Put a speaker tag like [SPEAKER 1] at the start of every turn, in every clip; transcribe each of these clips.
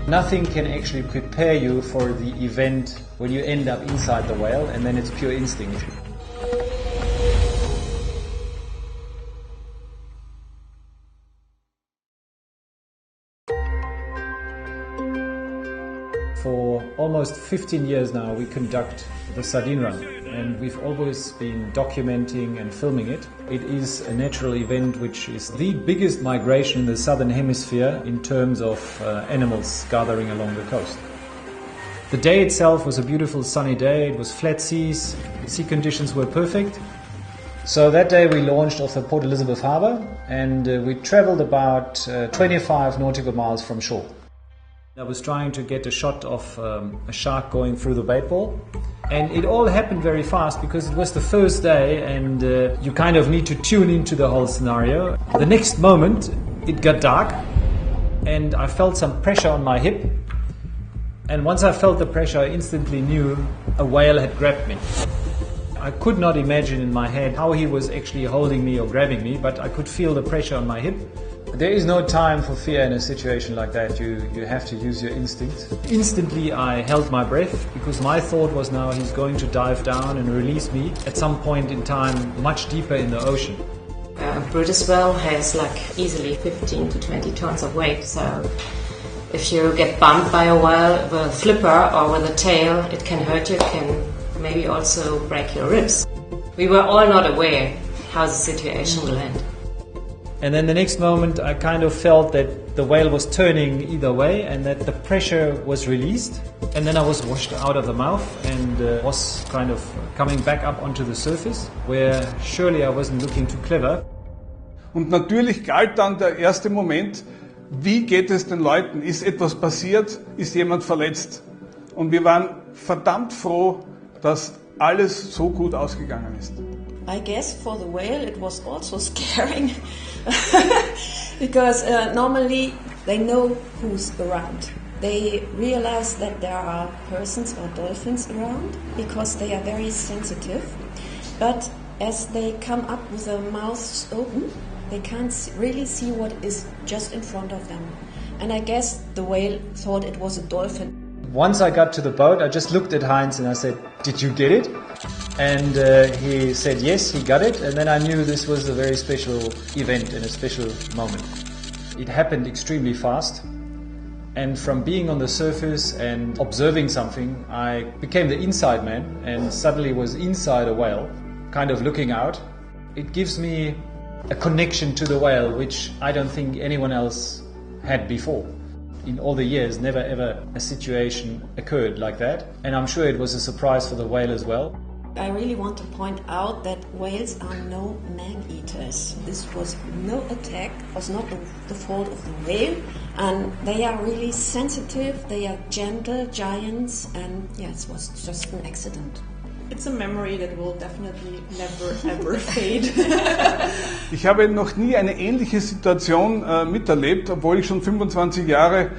[SPEAKER 1] Nothing can actually prepare you for the event when you end up inside the whale, and then it's pure instinct. For almost 15 years now we conduct the sardine run, and we've always been documenting and filming it. It is a natural event which is the biggest migration in the southern hemisphere in terms of animals gathering along the coast. The day itself was a beautiful sunny day, it was flat seas, sea conditions were perfect. So that day we launched off the Port Elizabeth harbour, and we travelled about 25 nautical miles from shore. I was trying to get a shot of a shark going through the bait ball, and it all happened very fast because it was the first day, and you kind of need to tune into the whole scenario. The next moment it got dark and I felt some pressure on my hip, and once I felt the pressure I instantly knew a whale had grabbed me. I could not imagine in my head how he was actually holding me or grabbing me, but I could feel the pressure on my hip. There is no time for fear in a situation like that. You have to use your instinct. Instantly I held my breath because my thought was now he's going to dive down and release me at some point in time much deeper in the ocean.
[SPEAKER 2] A British whale has like easily 15 to 20 tons of weight, so if you get bumped by a whale with a flipper or with a tail, it can hurt you, it can maybe also break your ribs. We were all not aware how the situation will end.
[SPEAKER 1] And then the next moment I kind of felt that the whale was turning either way and that the pressure was released. And then I was washed out of the mouth and was kind of coming back up onto the surface, where surely I wasn't looking too clever.
[SPEAKER 3] Und natürlich galt dann der erste Moment, wie geht es den Leuten? Ist etwas passiert? Ist jemand verletzt? Und wir waren verdammt froh, dass alles so gut ausgegangen ist.
[SPEAKER 4] I guess for the whale it was also scaring because normally they know who's around. They realize that there are persons or dolphins around because they are very sensitive. But as they come up with their mouths open, they can't really see what is just in front of them. And I guess the whale thought it was a dolphin.
[SPEAKER 1] Once I got to the boat, I just looked at Heinz and I said, "Did you get it?" And he said yes, he got it, and then I knew this was a very special event and a special moment. It happened extremely fast, and from being on the surface and observing something, I became the inside man and suddenly was inside a whale, kind of looking out. It gives me a connection to the whale which I don't think anyone else had before. In all the years, never ever a situation occurred like that, and I'm sure it was a surprise for the whale as well.
[SPEAKER 4] I really want to point out that whales are no man-eaters. This was no attack, was not the fault of the whale, and they are really sensitive, they are gentle giants, and yes, it was just an accident.
[SPEAKER 5] It's a memory that will definitely never ever fade.
[SPEAKER 3] Ich habe noch nie eine ähnliche Situation miterlebt, obwohl ich schon 25 Jahre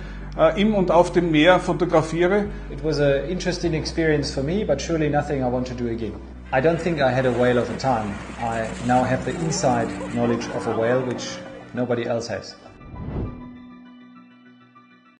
[SPEAKER 3] im und auf dem Meer fotografiere.
[SPEAKER 1] It was an interesting experience for me, but surely nothing I want to do again. I don't think I had a whale of a time. I now have the inside knowledge of a whale which nobody else has.